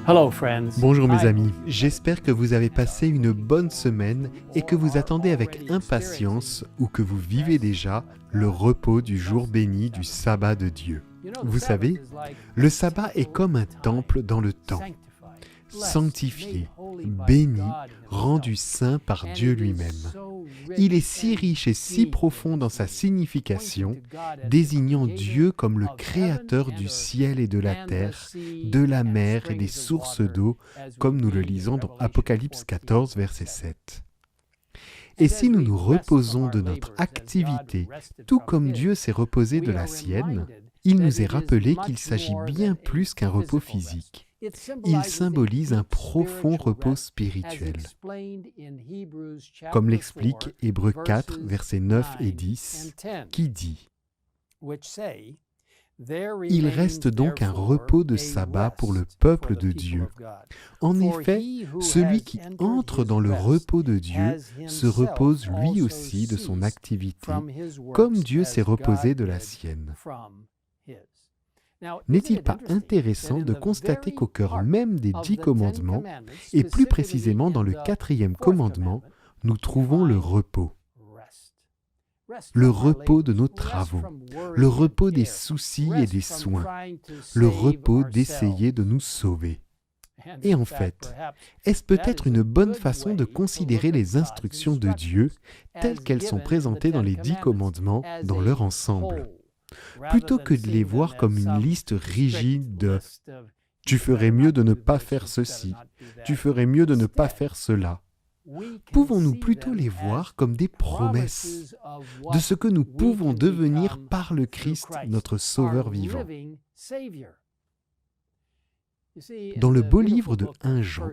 Bonjour mes amis, j'espère que vous avez passé une bonne semaine et que vous attendez avec impatience ou que vous vivez déjà le repos du jour béni du sabbat de Dieu. Vous savez, le sabbat est comme un temple dans le temps, sanctifié, béni, rendu saint par Dieu lui-même. Il est si riche et si profond dans sa signification, désignant Dieu comme le créateur du ciel et de la terre, de la mer et des sources d'eau, comme nous le lisons dans Apocalypse 14, verset 7. Et si nous nous reposons de notre activité, tout comme Dieu s'est reposé de la sienne, il nous est rappelé qu'il s'agit bien plus qu'un repos physique. Il symbolise un profond repos spirituel, comme l'explique Hébreux 4, versets 9 et 10, qui dit « Il reste donc un repos de sabbat pour le peuple de Dieu. En effet, celui qui entre dans le repos de Dieu se repose lui aussi de son activité, comme Dieu s'est reposé de la sienne. » N'est-il pas intéressant de constater qu'au cœur même des 10 commandements, et plus précisément dans le 4e commandement, nous trouvons le repos. Le repos de nos travaux, le repos des soucis et des soins, le repos d'essayer de nous sauver. Et en fait, est-ce peut-être une bonne façon de considérer les instructions de Dieu telles qu'elles sont présentées dans les 10 commandements dans leur ensemble ? Plutôt que de les voir comme une liste rigide de « tu ferais mieux de ne pas faire ceci, tu ferais mieux de ne pas faire cela », pouvons-nous plutôt les voir comme des promesses de ce que nous pouvons devenir par le Christ, notre Sauveur vivant. Dans le beau livre de 1 Jean,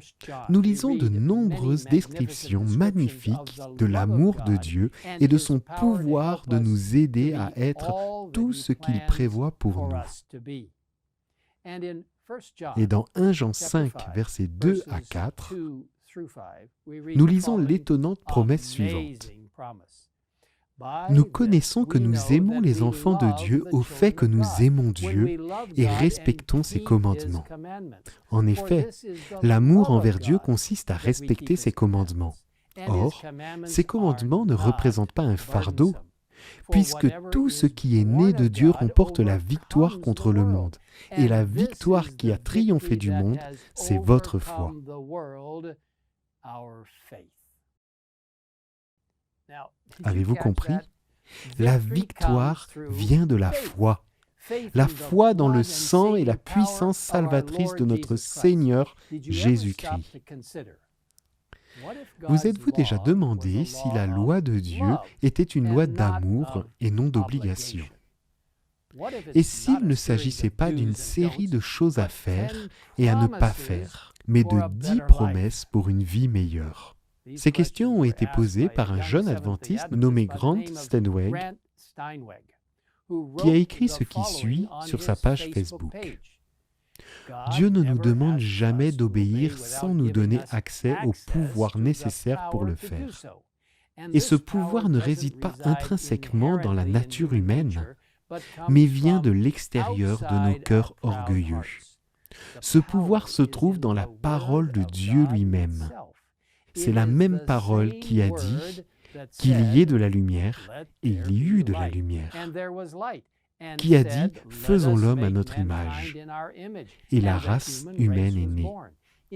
nous lisons de nombreuses descriptions magnifiques de l'amour de Dieu et de son pouvoir de nous aider à être tout ce qu'il prévoit pour nous. Et dans 1 Jean 5, versets 2 à 4, nous lisons l'étonnante promesse suivante. Nous connaissons que nous aimons les enfants de Dieu au fait que nous aimons Dieu et respectons ses commandements. En effet, l'amour envers Dieu consiste à respecter ses commandements. Or, ces commandements ne représentent pas un fardeau, puisque tout ce qui est né de Dieu remporte la victoire contre le monde. Et la victoire qui a triomphé du monde, c'est votre foi. Avez-vous compris ? La victoire vient de la foi. La foi dans le sang et la puissance salvatrice de notre Seigneur Jésus-Christ. Vous êtes-vous déjà demandé si la loi de Dieu était une loi d'amour et non d'obligation ? Et s'il ne s'agissait pas d'une série de choses à faire et à ne pas faire, mais de 10 promesses pour une vie meilleure ? Ces questions ont été posées par un jeune adventiste nommé Grant Steinweg, qui a écrit ce qui suit sur sa page Facebook. Dieu ne nous demande jamais d'obéir sans nous donner accès au pouvoir nécessaire pour le faire. Et ce pouvoir ne réside pas intrinsèquement dans la nature humaine, mais vient de l'extérieur de nos cœurs orgueilleux. Ce pouvoir se trouve dans la parole de Dieu lui-même. C'est la même parole qui a dit qu'il y ait de la lumière et il y eut de la lumière, qui a dit « faisons l'homme à notre image » et la race humaine est née.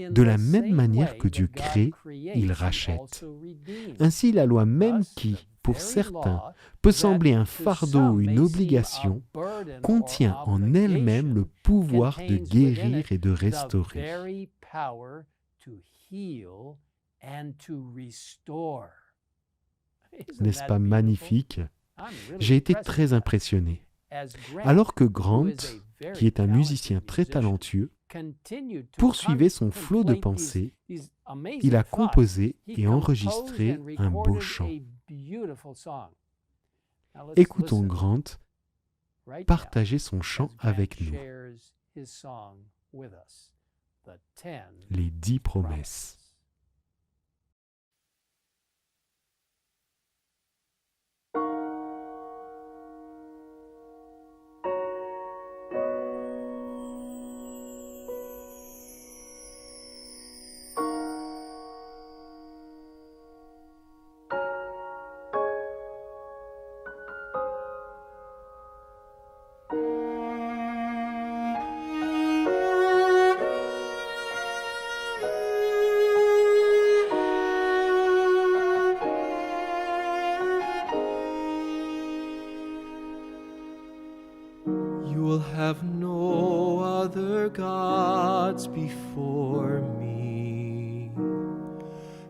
De la même manière que Dieu crée, il rachète. Ainsi, la loi même qui, pour certains, peut sembler un fardeau ou une obligation, contient en elle-même le pouvoir de guérir et de restaurer. N'est-ce pas magnifique ? J'ai été très impressionné. Alors que Grant, qui est un musicien très talentueux, poursuivait son flot de pensées, il a composé et enregistré un beau chant. Écoutons Grant partager son chant avec nous. Les 10 promesses. have no other gods before me.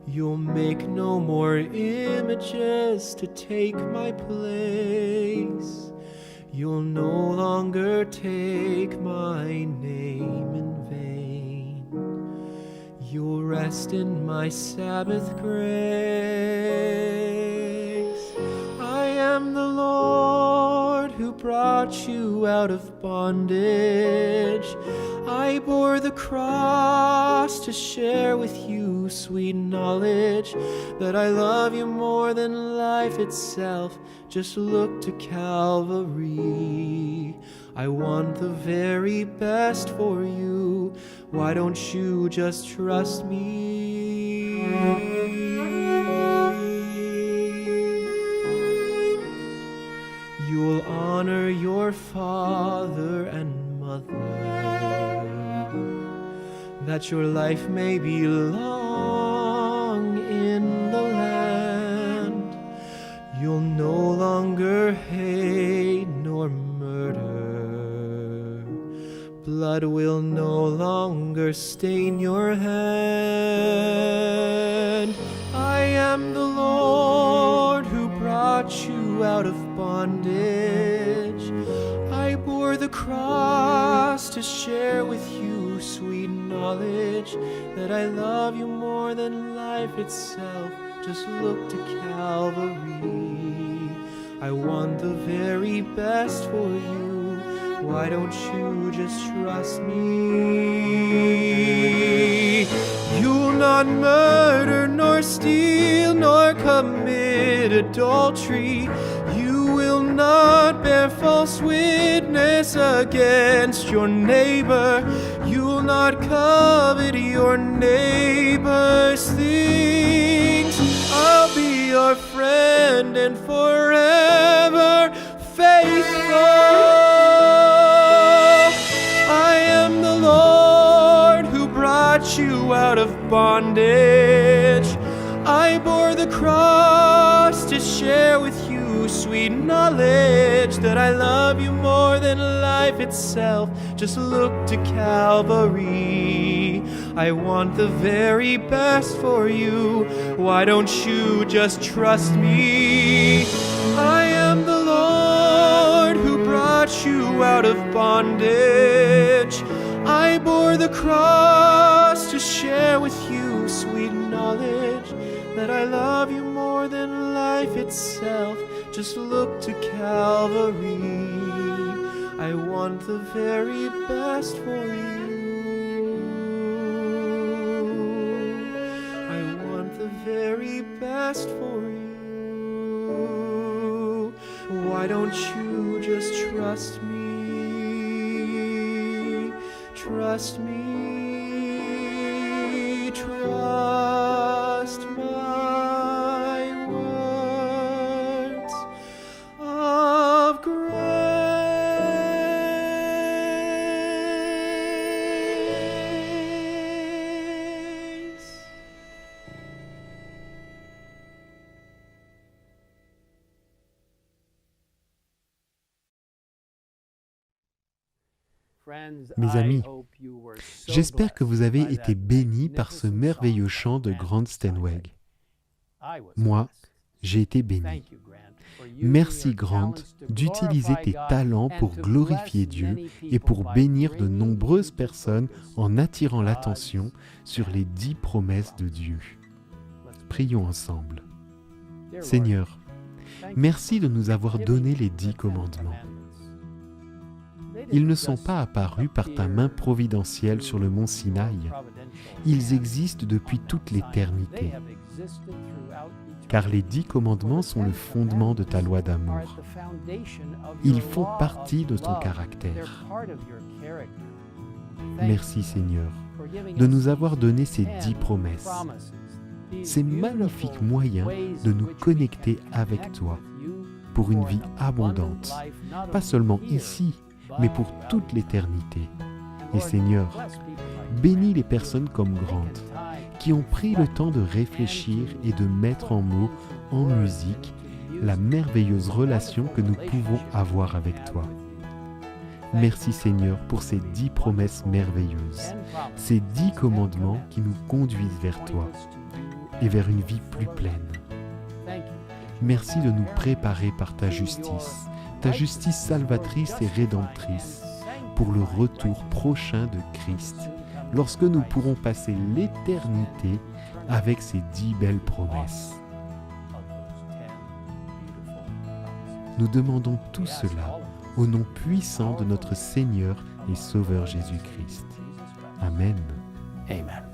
You'll make no more images to take my place. You'll no longer take my name in vain. You'll rest in my Sabbath grace. I am the Lord who brought you out of bondage. I bore the cross to share with you sweet knowledge that I love you more than life itself. Just look to Calvary. I want the very best for you. Why don't you just trust me? You'll honor your father and mother, that your life may be long in the land. You'll no longer hate nor murder. Blood will no longer stain your hand. I am the Lord who brought you out of bondage. I bore the cross to share with you sweet knowledge that I love you more than life itself. Just look to Calvary. I want the very best for you. Why don't you just trust me? You'll not murder, nor steal, nor commit adultery. You will not bear false witness against your neighbor. You will not covet your neighbor's things. I'll be your friend and forever faithful. I am the Lord who brought you out of bondage. I bore the cross to share with you sweet knowledge that I love you more than life itself. Just look to Calvary. I want the very best for you. Why don't you just trust me? I am the Lord who brought you out of bondage. I bore the cross to share with you sweet knowledge that I love you more than life itself. Just look to Calvary. I want the very best for you. I want the very best for you. Why don't you just trust me? Trust me. Trust my words of grace. Mes amis, j'espère que vous avez été bénis par ce merveilleux chant de Grant Stenweg. Moi, j'ai été béni. Merci Grant d'utiliser tes talents pour glorifier Dieu et pour bénir de nombreuses personnes en attirant l'attention sur les 10 promesses de Dieu. Prions ensemble. Seigneur, merci de nous avoir donné les 10 commandements. Ils ne sont pas apparus par ta main providentielle sur le mont Sinaï. Ils existent depuis toute l'éternité. Car les 10 commandements sont le fondement de ta loi d'amour. Ils font partie de ton caractère. Merci Seigneur de nous avoir donné ces 10 promesses. Ces magnifiques moyens de nous connecter avec toi pour une vie abondante, pas seulement ici, mais pour toute l'éternité. Et Seigneur, bénis les personnes comme Grant, qui ont pris le temps de réfléchir et de mettre en mots, en musique, la merveilleuse relation que nous pouvons avoir avec toi. Merci Seigneur pour ces 10 promesses merveilleuses, ces 10 commandements qui nous conduisent vers toi et vers une vie plus pleine. Merci de nous préparer par ta justice salvatrice et rédemptrice, pour le retour prochain de Christ, lorsque nous pourrons passer l'éternité avec ces 10 belles promesses. Nous demandons tout cela au nom puissant de notre Seigneur et Sauveur Jésus-Christ. Amen. Amen.